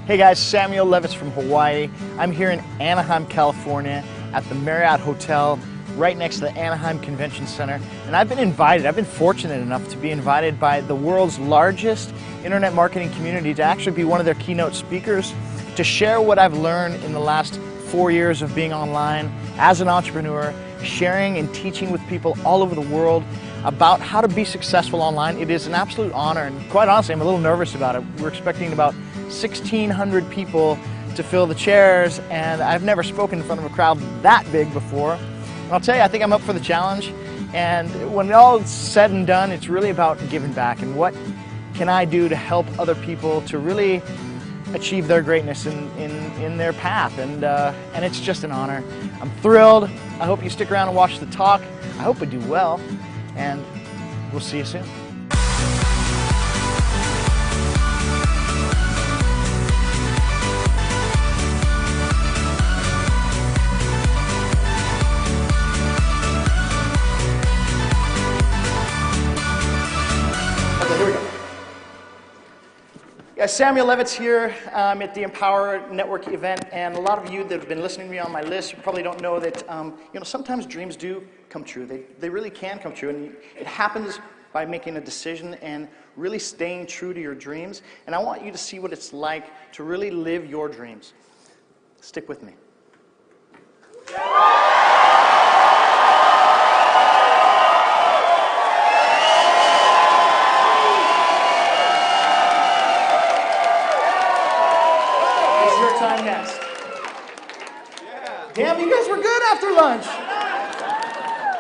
Hey guys, Samuel Levitz from Hawaii. I'm here in Anaheim, California at the Marriott Hotel right next to the Anaheim Convention Center. And I've been fortunate enough to be invited by the world's largest internet marketing community to actually be one of their keynote speakers, to share what I've learned in the last 4 years of being online as an entrepreneur, sharing and teaching with people all over the world about how to be successful online. It is an absolute honor, and quite honestly, I'm a little nervous about it. We're expecting about 1,600 people to fill the chairs, and I've never spoken in front of a crowd that big before. And I'll tell you, I think I'm up for the challenge, and when all is said and done, it's really about giving back and what can I do to help other people to really achieve their greatness in their path, and it's just an honor. I'm thrilled. I hope you stick around and watch the talk. I hope I do well, and we'll see you soon. Here we go. Yeah, Samuel Levitz here. I'm at the Empower Network event, and a lot of you that have been listening to me on my list, you probably don't know that sometimes dreams do come true. They really can come true, and it happens by making a decision and really staying true to your dreams. And I want you to see what it's like to really live your dreams. Stick with me. Time next. Damn, you guys were good after lunch.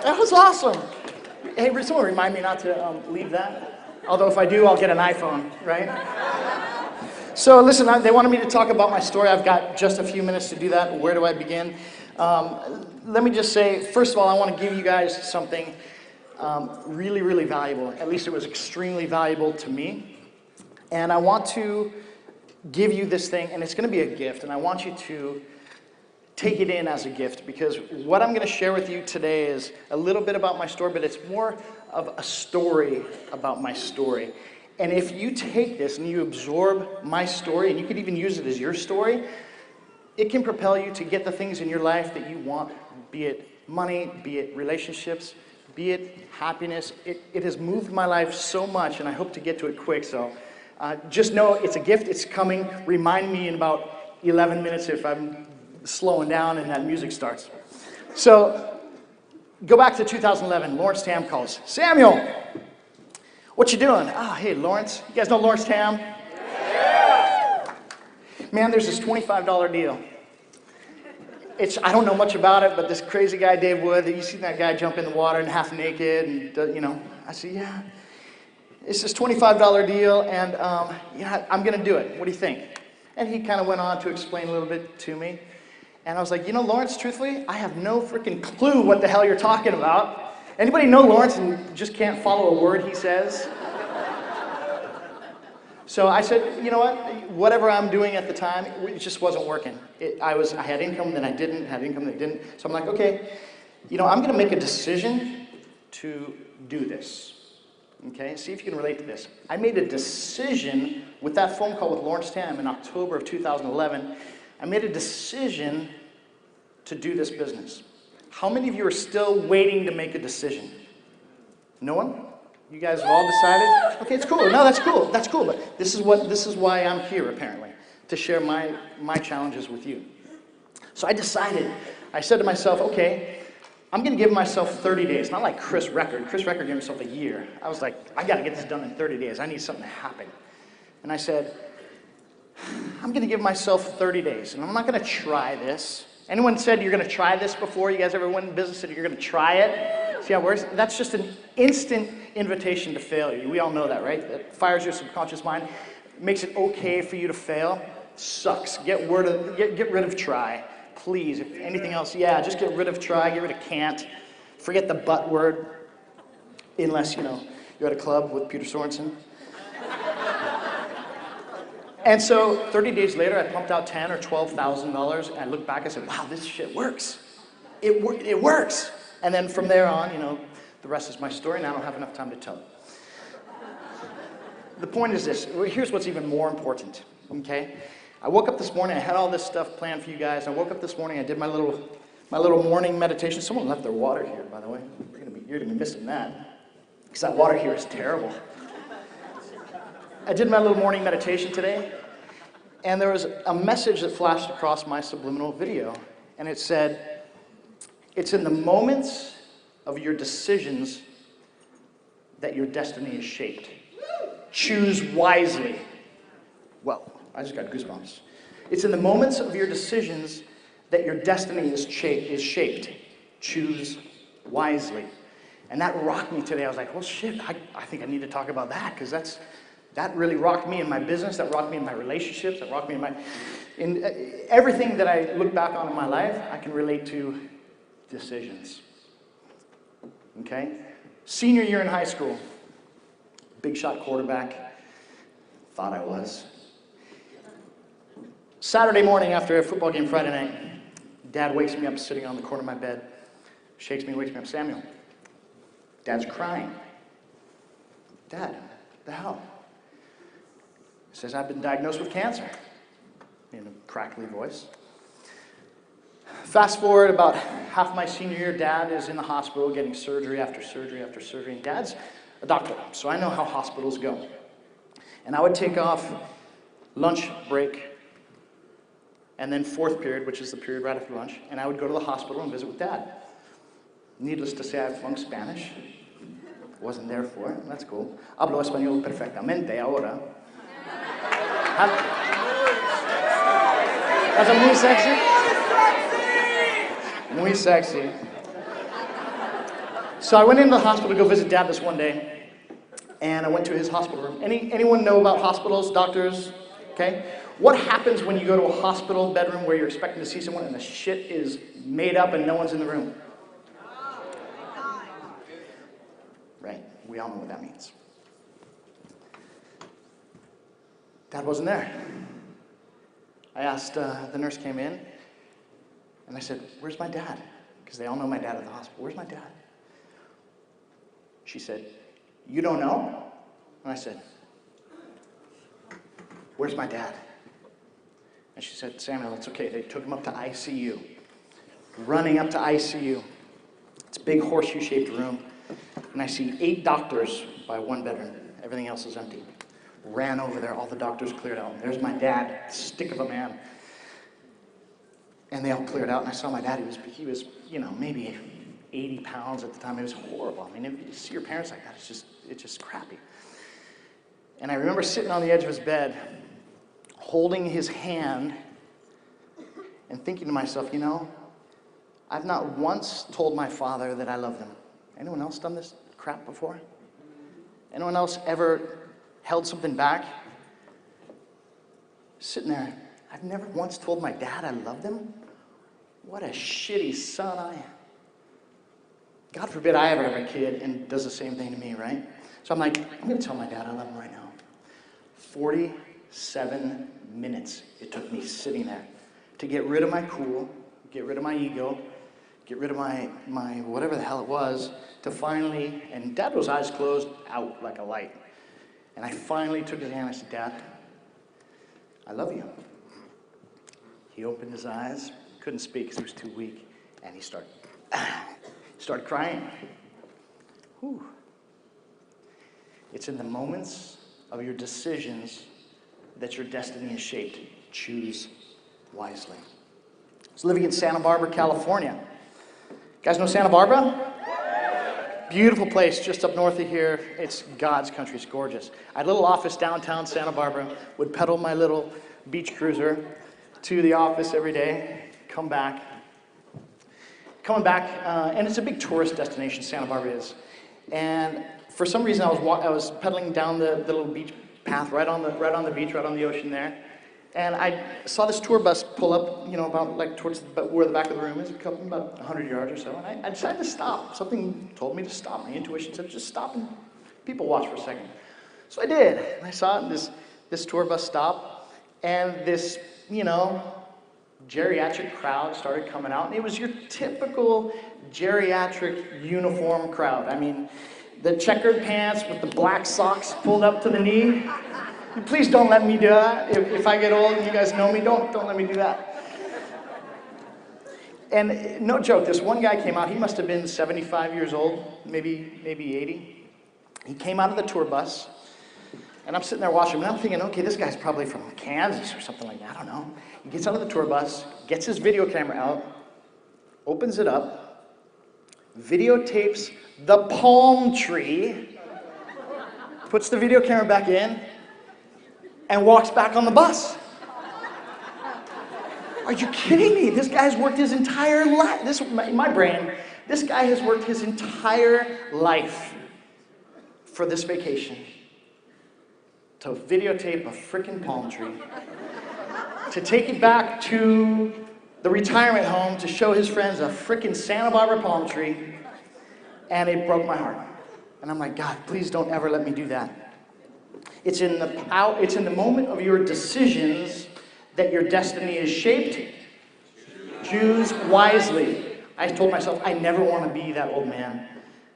That was awesome. Hey, someone remind me not to leave that. Although if I do, I'll get an iPhone, right? So listen, they wanted me to talk about my story. I've got just a few minutes to do that. Where do I begin? Let me just say, first of all, I want to give you guys something really, really valuable. At least it was extremely valuable to me. And I want to give you this thing, and it's going to be a gift, and I want you to take it in as a gift, because what I'm going to share with you today is a little bit about my story, but it's more of a story about my story. And if you take this and you absorb my story, and you could even use it as your story, it can propel you to get the things in your life that you want, be it money, be it relationships, be it happiness. It has moved my life so much, and I hope to get to it quick, so just know it's a gift, it's coming. Remind me in about 11 minutes if I'm slowing down and that music starts. So, go back to 2011, Lawrence Tam calls. Samuel, what you doing? Hey, Lawrence. You guys know Lawrence Tam? Yeah. Man, there's this $25 deal. I don't know much about it, but this crazy guy, Dave Wood, you see that guy jump in the water and half naked, and I said, yeah. It's this $25 deal, and I'm going to do it. What do you think? And he kind of went on to explain a little bit to me. And I was like, Lawrence, truthfully, I have no freaking clue what the hell you're talking about. Anybody know Lawrence and just can't follow a word he says? So I said, you know what? Whatever I'm doing at the time, it just wasn't working. I had income, then I didn't, had income, then didn't. So I'm like, okay, I'm going to make a decision to do this. Okay, see if you can relate to this. I made a decision with that phone call with Lawrence Tam in October of 2011. I made a decision to do this business. How many of you are still waiting to make a decision? No one? You guys have all decided? Okay, it's cool. No, that's cool. That's cool. But this is why I'm here, apparently, to share my challenges with you. So I decided. I said to myself, okay, I'm going to give myself 30 days, not like Chris Record. Chris Record gave himself a year. I was like, I got to get this done in 30 days. I need something to happen. And I said, I'm going to give myself 30 days, and I'm not going to try this. Anyone said you're going to try this before? You guys ever went in business and you're going to try it? See how it works? That's just an instant invitation to failure. We all know that, right? That fires your subconscious mind. Makes it okay for you to fail. Sucks. Get rid of try. Please, if anything else, just get rid of try, get rid of can't. Forget the but word, unless, you're at a club with Peter Sorensen. And so 30 days later, I pumped out $10,000 or $12,000, and I looked back and said, wow, this shit works. It works. And then from there on, the rest is my story, and I don't have enough time to tell it. The point is this. Here's what's even more important, okay? I woke up this morning, I had all this stuff planned for you guys. I woke up this morning, I did my little morning meditation. Someone left their water here, by the way. You're gonna be missing that, because that water here is terrible. I did my little morning meditation today, and there was a message that flashed across my subliminal video, and it said, it's in the moments of your decisions that your destiny is shaped. Choose wisely. Well, I just got goosebumps. It's in the moments of your decisions that your destiny is shaped. Choose wisely. And that rocked me today. I was like, well, shit, I think I need to talk about that, because that really rocked me in my business, that rocked me in my relationships, that rocked me in everything that I look back on in my life, I can relate to decisions. Okay? Senior year in high school, big shot quarterback, thought I was. Saturday morning after a football game Friday night, Dad wakes me up sitting on the corner of my bed, shakes me, wakes me up, Samuel. Dad's crying. Dad, what the hell? He says, I've been diagnosed with cancer, in a crackly voice. Fast forward about half my senior year, Dad is in the hospital getting surgery after surgery after surgery, and Dad's a doctor, so I know how hospitals go. And I would take off lunch break, and then fourth period, which is the period right after lunch, and I would go to the hospital and visit with Dad. Needless to say, I flunked Spanish. Wasn't there for it. That's cool. Hablo español perfectamente ahora. That's a muy sexy. Muy sexy. So I went into the hospital to go visit Dad this one day, and I went to his hospital room. Anyone know about hospitals, doctors? Okay? What happens when you go to a hospital bedroom where you're expecting to see someone and the shit is made up and no one's in the room? Right, we all know what that means. Dad wasn't there. I asked, the nurse came in, and I said, where's my dad? Because they all know my dad at the hospital. Where's my dad? She said, you don't know? And I said, where's my dad? And she said, Samuel, it's okay. They took him up to ICU. Running up to ICU. It's a big horseshoe-shaped room. And I see 8 doctors by one bedroom. Everything else is empty. Ran over there. All the doctors cleared out. There's my dad, stick of a man. And they all cleared out. And I saw my dad. He was, maybe 80 pounds at the time. It was horrible. I mean, if you see your parents like that, it's just crappy. And I remember sitting on the edge of his bed, holding his hand, and thinking to myself, I've not once told my father that I love him. Anyone else done this crap before? Anyone else ever held something back? Sitting there, I've never once told my dad I loved him? What a shitty son I am. God forbid I ever have a kid and does the same thing to me, right? So I'm like, I'm going to tell my dad I love him right now. 47 minutes it took me sitting there to get rid of my cool, get rid of my ego, get rid of my whatever the hell it was, to finally, and Dad was eyes closed, out like a light. And I finally took his hand and I said, Dad, I love you. He opened his eyes, couldn't speak because he was too weak, and he started crying. Whew. It's in the moments of your decisions that your destiny is shaped. Choose wisely. I was living in Santa Barbara, California. You guys know Santa Barbara? Beautiful place just up north of here. It's God's country. It's gorgeous. I had a little office downtown Santa Barbara, would pedal my little beach cruiser to the office every day, coming back, and it's a big tourist destination, Santa Barbara is. And for some reason, I was pedaling down the little beach path right on the beach, right on the ocean there. And I saw this tour bus pull up, about like towards where the back of the room is, about 100 yards or so. And I decided to stop. Something told me to stop. My intuition said, just stop and people watch for a second. So I did. And I saw this tour bus stop, and this, geriatric crowd started coming out. And it was your typical geriatric uniform crowd. I mean, the checkered pants with the black socks pulled up to the knee. Please don't let me do that. If I get old and you guys know me, don't let me do that. And no joke, this one guy came out, he must have been 75 years old, maybe 80. He came out of the tour bus, and I'm sitting there watching him, and I'm thinking, okay, this guy's probably from Kansas or something like that, I don't know. He gets out of the tour bus, gets his video camera out, opens it up, videotapes the palm tree, puts the video camera back in, and walks back on the bus. Are you kidding me? This guy's worked his entire life. In my brain, this guy has worked his entire life for this vacation. To videotape a freaking palm tree. To take it back to the retirement home to show his friends a freaking Santa Barbara palm tree. And it broke my heart. And I'm like, God, please don't ever let me do that. It's in the moment of your decisions that your destiny is shaped. Choose wisely. I told myself I never want to be that old man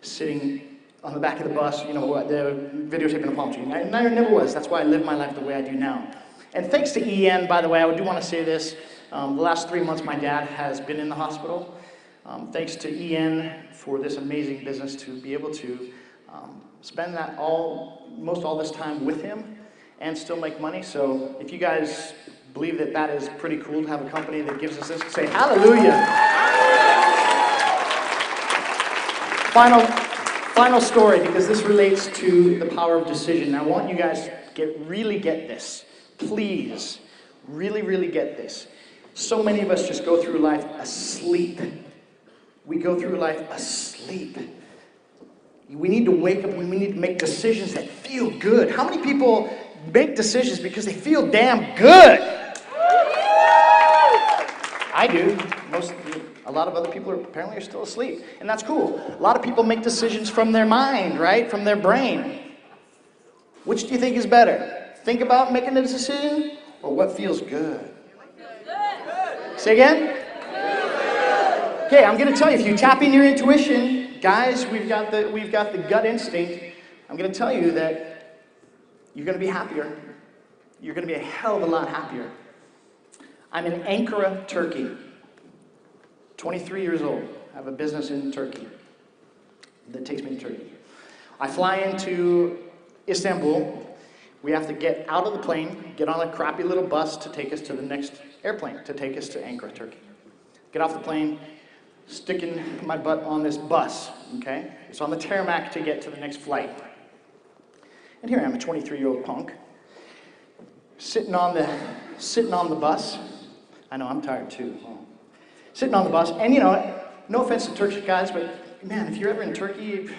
sitting on the back of the bus, the videotaping a palm tree. And I never was. That's why I live my life the way I do now. And thanks to EN, by the way, I do want to say this. The last 3 months, my dad has been in the hospital. Thanks to EN for this amazing business to be able to spend most all this time with him and still make money. So if you guys believe that is pretty cool to have a company that gives us this, say hallelujah. Final story, because this relates to the power of decision. I want you guys to really get this. Please, really, really get this. So many of us just go through life asleep. We go through life asleep. We need to wake up and we need to make decisions that feel good. How many people make decisions because they feel damn good? I do. A lot of other people apparently are still asleep, and that's cool. A lot of people make decisions from their mind, right? From their brain. Which do you think is better? Think about making a decision, or what feels good? Say again? Okay, I'm going to tell you, if you tap in your intuition, guys, we've got the gut instinct. I'm going to tell you that you're going to be happier. You're going to be a hell of a lot happier. I'm in Ankara, Turkey. 23 years old. I have a business in Turkey that takes me to Turkey. I fly into Istanbul. We have to get out of the plane, get on a crappy little bus to take us to the next airplane, to take us to Ankara, Turkey. Get off the plane, sticking my butt on this bus, okay? It's on the tarmac to get to the next flight. And here I am, a 23-year-old punk, sitting on the bus. I know, I'm tired too. Sitting on the bus, and no offense to Turkish guys, but man, if you're ever in Turkey,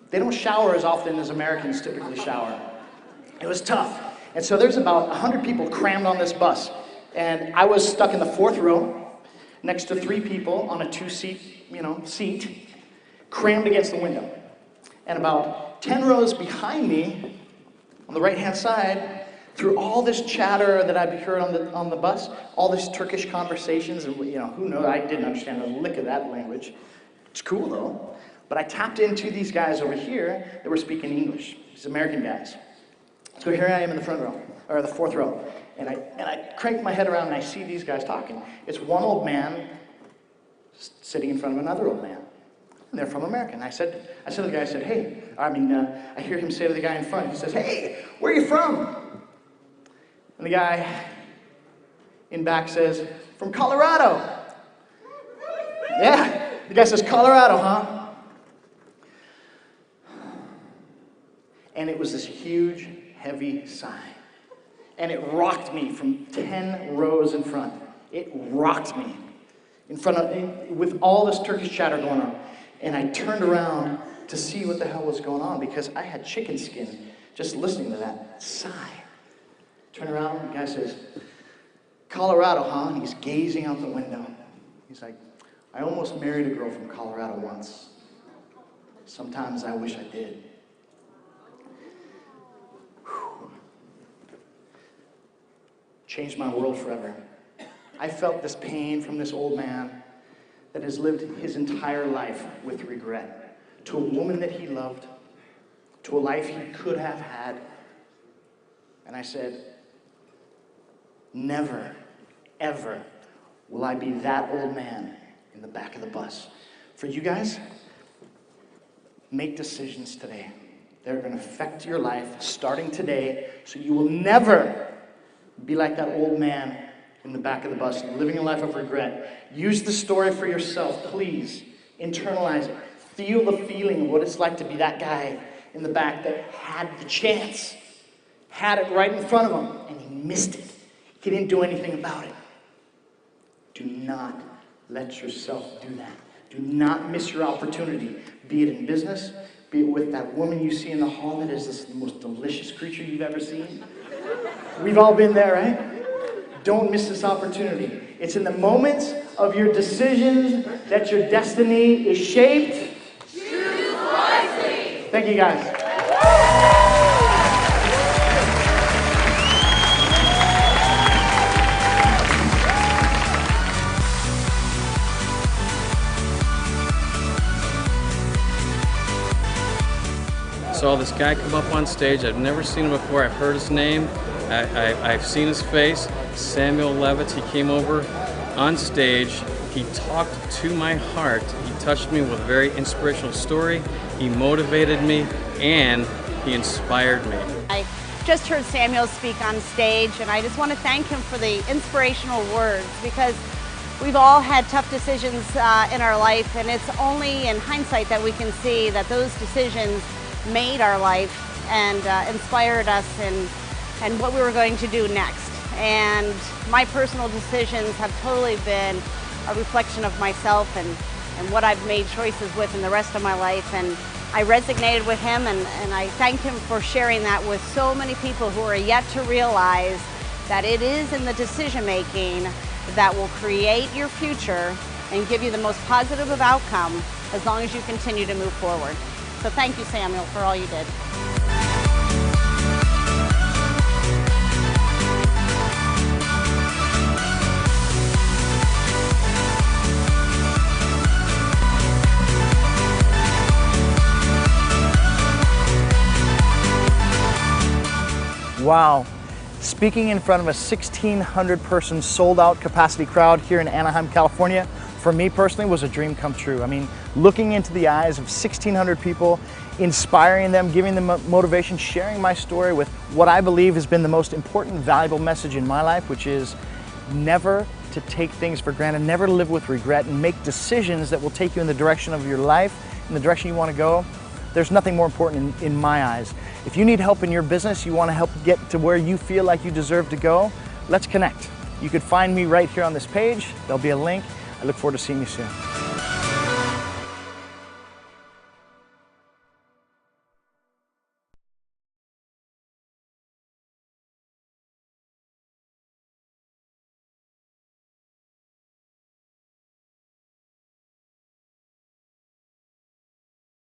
they don't shower as often as Americans typically shower. It was tough. And so there's about 100 people crammed on this bus. And I was stuck in the 4th row, next to 3 people on a 2-seat, seat, crammed against the window. And about 10 rows behind me, on the right-hand side, through all this chatter that I'd heard on the bus, all these Turkish conversations, and who knows, I didn't understand a lick of that language. It's cool though. But I tapped into these guys over here that were speaking English, these American guys. So here I am in the front row, or the 4th row, and I crank my head around and I see these guys talking. It's one old man sitting in front of another old man. And they're from America. And I said to the guy, hey, I hear him say to the guy in front, he says, hey, where are you from? And the guy in back says, from Colorado. Yeah, the guy says, Colorado, huh? And it was this huge, heavy sigh. And it rocked me from 10 rows in front. It rocked me with all this Turkish chatter going on. And I turned around to see what the hell was going on because I had chicken skin just listening to that sigh. Turn around, the guy says, Colorado, huh? And he's gazing out the window. He's like, I almost married a girl from Colorado once. Sometimes I wish I did. Whew. Changed my world forever. I felt this pain from this old man that has lived his entire life with regret. To a woman that he loved, to a life he could have had, And I said, never, ever will I be that old man in the back of the bus. For you guys, make decisions today. They're going to affect your life starting today, so you will never be like that old man in the back of the bus, living a life of regret. Use the story for yourself, please. Internalize it. Feel the feeling of what it's like to be that guy in the back that had the chance, had it right in front of him, and he missed it. He didn't do anything about it. Do not let yourself do that. Do not miss your opportunity, be it in business, be it with that woman you see in the hall that is the most delicious creature you've ever seen. We've all been there, right? Don't miss this opportunity. It's in the moments of your decisions that your destiny is shaped. Choose wisely. Thank you, guys. Saw this guy come up on stage. I've never seen him before. I've heard his name. I've seen his face. Samuel Levitz. He came over on stage. He talked to my heart. He touched me with a very inspirational story. He motivated me and he inspired me. I just heard Samuel speak on stage, and I just want to thank him for the inspirational words, because we've all had tough decisions in our life, and it's only in hindsight that we can see that those decisions made our life and inspired us and what we were going to do next. And my personal decisions have totally been a reflection of myself and what I've made choices with in the rest of my life. And I resonated with him, and I thank him for sharing that with so many people who are yet to realize that it is in the decision making that will create your future and give you the most positive of outcome as long as you continue to move forward. So thank you, Samuel, for all you did. Wow. Speaking in front of a 1,600 person sold out capacity crowd here in Anaheim, California, for me personally was a dream come true. I mean, looking into the eyes of 1,600 people, inspiring them, giving them motivation, sharing my story with what I believe has been the most important, valuable message in my life, which is never to take things for granted, never to live with regret, and make decisions that will take you in the direction of your life, in the direction you want to go. There's nothing more important in my eyes. If you need help in your business, you want to help get to where you feel like you deserve to go, let's connect. You could find me right here on this page. There'll be a link. I look forward to seeing you soon.